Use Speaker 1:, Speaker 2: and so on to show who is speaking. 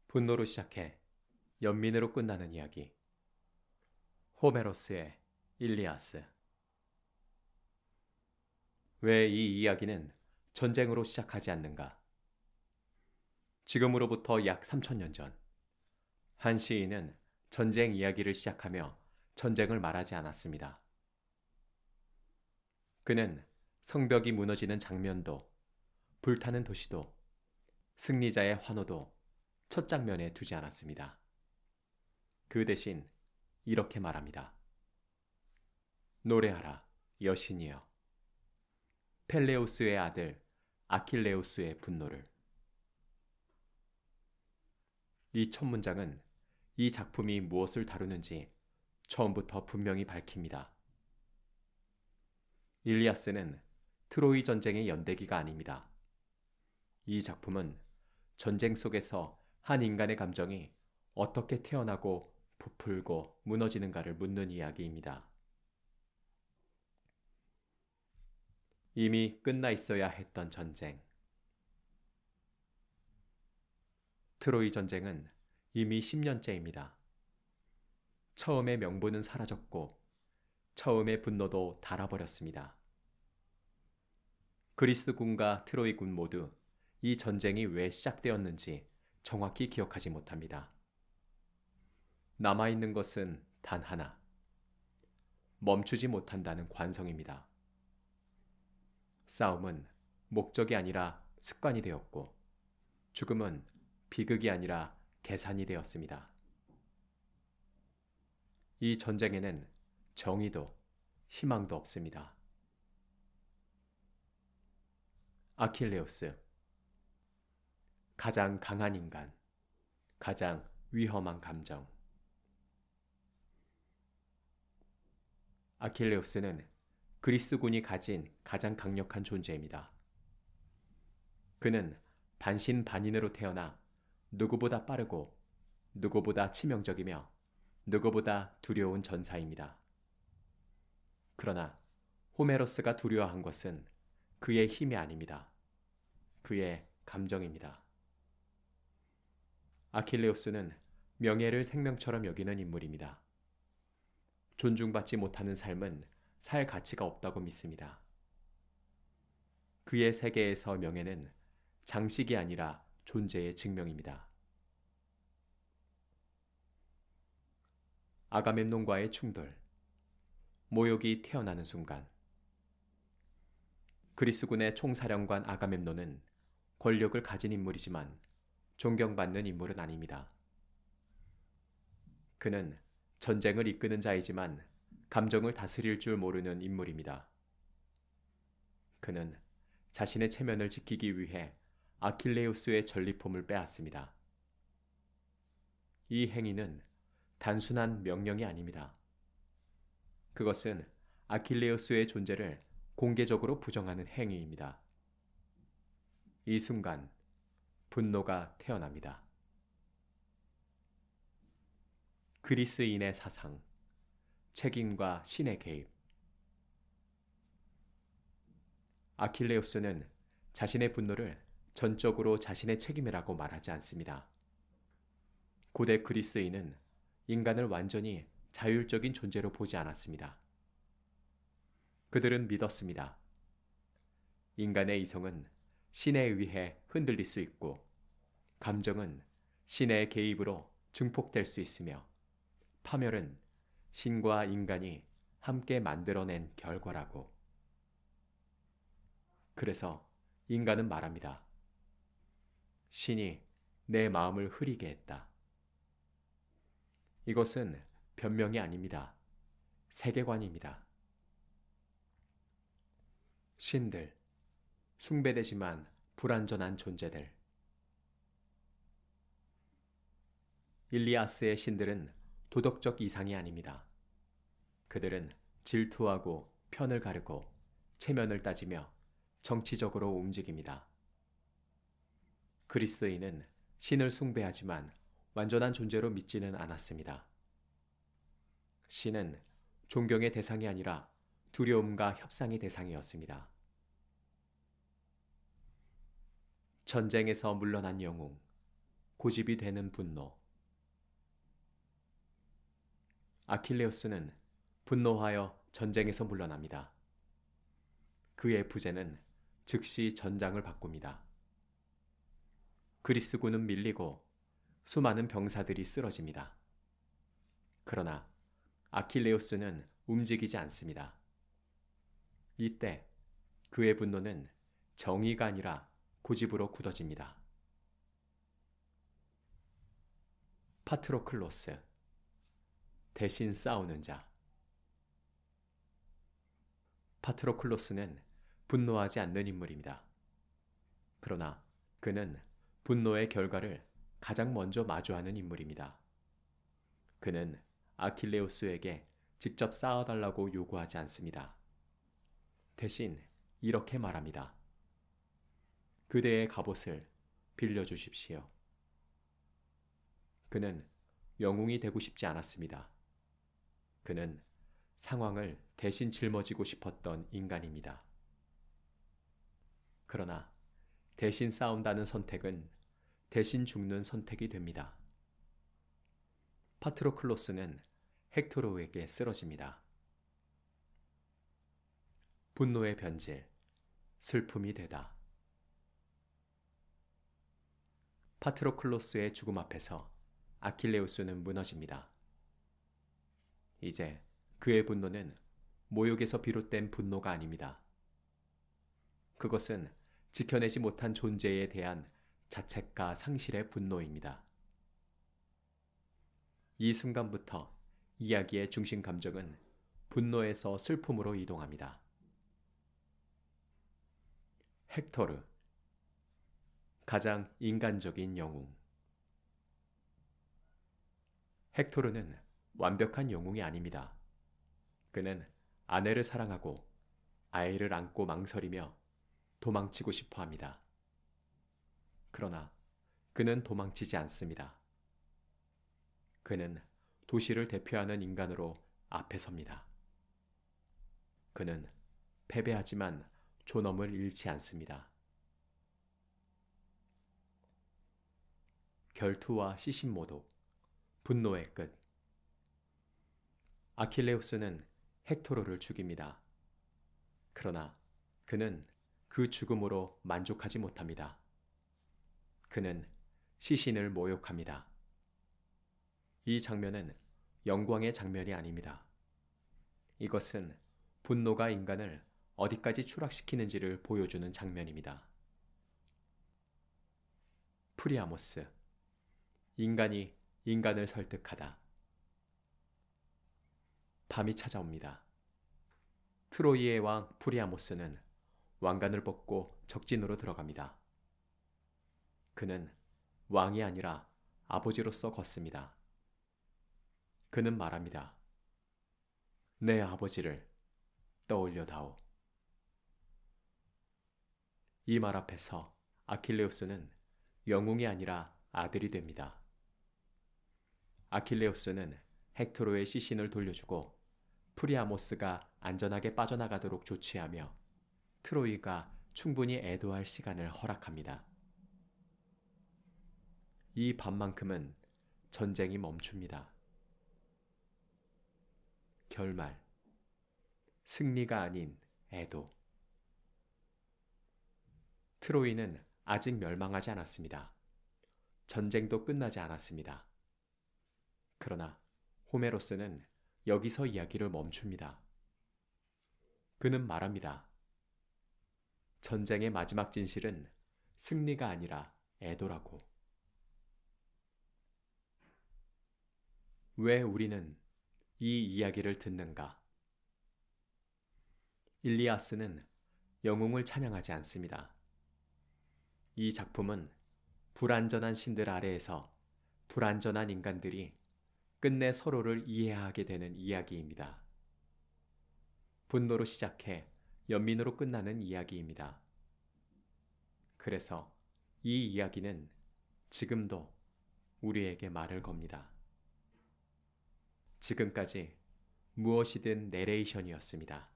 Speaker 1: 분노로 시작해 연민으로 끝나는 이야기. 호메로스의 일리아스. 왜 이 이야기는 전쟁으로 시작하지 않는가? 지금으로부터 약 3000년 전, 한 시인은 전쟁 이야기를 시작하며 전쟁을 말하지 않았습니다. 그는 성벽이 무너지는 장면도, 불타는 도시도, 승리자의 환호도 첫 장면에 두지 않았습니다. 그 대신 이렇게 말합니다. 노래하라, 여신이여. 펠레우스의 아들 아킬레우스의 분노를. 이 첫 문장은 이 작품이 무엇을 다루는지 처음부터 분명히 밝힙니다. 일리아스는 트로이 전쟁의 연대기가 아닙니다. 이 작품은 전쟁 속에서 한 인간의 감정이 어떻게 태어나고 부풀고 무너지는가를 묻는 이야기입니다. 이미 끝나 있어야 했던 전쟁. 트로이 전쟁은 이미 10년째입니다. 처음의 명분은 사라졌고 처음의 분노도 닳아버렸습니다. 그리스군과 트로이군 모두 이 전쟁이 왜 시작되었는지 정확히 기억하지 못합니다. 남아있는 것은 단 하나. 멈추지 못한다는 관성입니다. 싸움은 목적이 아니라 습관이 되었고 죽음은 비극이 아니라 계산이 되었습니다. 이 전쟁에는 정의도 희망도 없습니다. 아킬레우스. 가장 강한 인간, 가장 위험한 감정. 아킬레우스는 그리스군이 가진 가장 강력한 존재입니다. 그는 반신반인으로 태어나 누구보다 빠르고 누구보다 치명적이며 누구보다 두려운 전사입니다. 그러나 호메로스가 두려워한 것은 그의 힘이 아닙니다. 그의 감정입니다. 아킬레우스는 명예를 생명처럼 여기는 인물입니다. 존중받지 못하는 삶은 살 가치가 없다고 믿습니다. 그의 세계에서 명예는 장식이 아니라 존재의 증명입니다. 아가멤논과의 충돌. 모욕이 태어나는 순간. 그리스군의 총사령관 아가멤논은 권력을 가진 인물이지만 존경받는 인물은 아닙니다. 그는 전쟁을 이끄는 자이지만 감정을 다스릴 줄 모르는 인물입니다. 그는 자신의 체면을 지키기 위해 아킬레우스의 전리품을 빼앗습니다. 이 행위는 단순한 명령이 아닙니다. 그것은 아킬레우스의 존재를 공개적으로 부정하는 행위입니다. 이 순간 분노가 태어납니다. 그리스인의 사상, 책임과 신의 개입. 아킬레우스는 자신의 분노를 전적으로 자신의 책임이라고 말하지 않습니다. 고대 그리스인은 인간을 완전히 자율적인 존재로 보지 않았습니다. 그들은 믿었습니다. 인간의 이성은 신에 의해 흔들릴 수 있고, 감정은 신의 개입으로 증폭될 수 있으며, 파멸은 신과 인간이 함께 만들어낸 결과라고. 그래서 인간은 말합니다. 신이 내 마음을 흐리게 했다. 이것은 변명이 아닙니다. 세계관입니다. 신들, 숭배되지만 불완전한 존재들. 일리아스의 신들은 도덕적 이상이 아닙니다. 그들은 질투하고 편을 가르고 체면을 따지며 정치적으로 움직입니다. 그리스인은 신을 숭배하지만 완전한 존재로 믿지는 않았습니다. 신은 존경의 대상이 아니라 두려움과 협상의 대상이었습니다. 전쟁에서 물러난 영웅, 고집이 되는 분노. 아킬레우스는 분노하여 전쟁에서 물러납니다. 그의 부제는 즉시 전장을 바꿉니다. 그리스군은 밀리고 수많은 병사들이 쓰러집니다. 그러나 아킬레우스는 움직이지 않습니다. 이때 그의 분노는 정의가 아니라 고집으로 굳어집니다. 파트로클로스, 대신 싸우는 자. 파트로클로스는 분노하지 않는 인물입니다. 그러나 그는 분노의 결과를 가장 먼저 마주하는 인물입니다. 그는 아킬레우스에게 직접 싸워달라고 요구하지 않습니다. 대신 이렇게 말합니다. 그대의 갑옷을 빌려주십시오. 그는 영웅이 되고 싶지 않았습니다. 그는 상황을 대신 짊어지고 싶었던 인간입니다. 그러나 대신 싸운다는 선택은 대신 죽는 선택이 됩니다. 파트로클로스는 헥토르에게 쓰러집니다. 분노의 변질, 슬픔이 되다. 파트로클로스의 죽음 앞에서 아킬레우스는 무너집니다. 이제 그의 분노는 모욕에서 비롯된 분노가 아닙니다. 그것은 지켜내지 못한 존재에 대한 자책과 상실의 분노입니다. 이 순간부터 이야기의 중심 감정은 분노에서 슬픔으로 이동합니다. 헥토르, 가장 인간적인 영웅. 헥토르는 완벽한 영웅이 아닙니다. 그는 아내를 사랑하고 아이를 안고 망설이며 도망치고 싶어 합니다. 그러나 그는 도망치지 않습니다. 그는 도시를 대표하는 인간으로 앞에 섭니다. 그는 패배하지만 존엄을 잃지 않습니다. 결투와 시신모독, 분노의 끝. 아킬레우스는 헥토르를 죽입니다. 그러나 그는 그 죽음으로 만족하지 못합니다. 그는 시신을 모욕합니다. 이 장면은 영광의 장면이 아닙니다. 이것은 분노가 인간을 어디까지 추락시키는지를 보여주는 장면입니다. 프리아모스, 인간이 인간을 설득하다. 밤이 찾아옵니다. 트로이의 왕 프리아모스는 왕관을 벗고 적진으로 들어갑니다. 그는 왕이 아니라 아버지로서 걷습니다. 그는 말합니다. 내 아버지를 떠올려다오. 이 말 앞에서 아킬레우스는 영웅이 아니라 아들이 됩니다. 아킬레우스는 헥토르의 시신을 돌려주고 프리아모스가 안전하게 빠져나가도록 조치하며 트로이가 충분히 애도할 시간을 허락합니다. 이 밤만큼은 전쟁이 멈춥니다. 결말, 승리가 아닌 애도. 트로이는 아직 멸망하지 않았습니다. 전쟁도 끝나지 않았습니다. 그러나 호메로스는 여기서 이야기를 멈춥니다. 그는 말합니다. 전쟁의 마지막 진실은 승리가 아니라 애도라고. 왜 우리는 이 이야기를 듣는가? 일리아스는 영웅을 찬양하지 않습니다. 이 작품은 불완전한 신들 아래에서 불완전한 인간들이 끝내 서로를 이해하게 되는 이야기입니다. 분노로 시작해 연민으로 끝나는 이야기입니다. 그래서 이 이야기는 지금도 우리에게 말을 겁니다. 지금까지 무엇이든 내레이션이었습니다.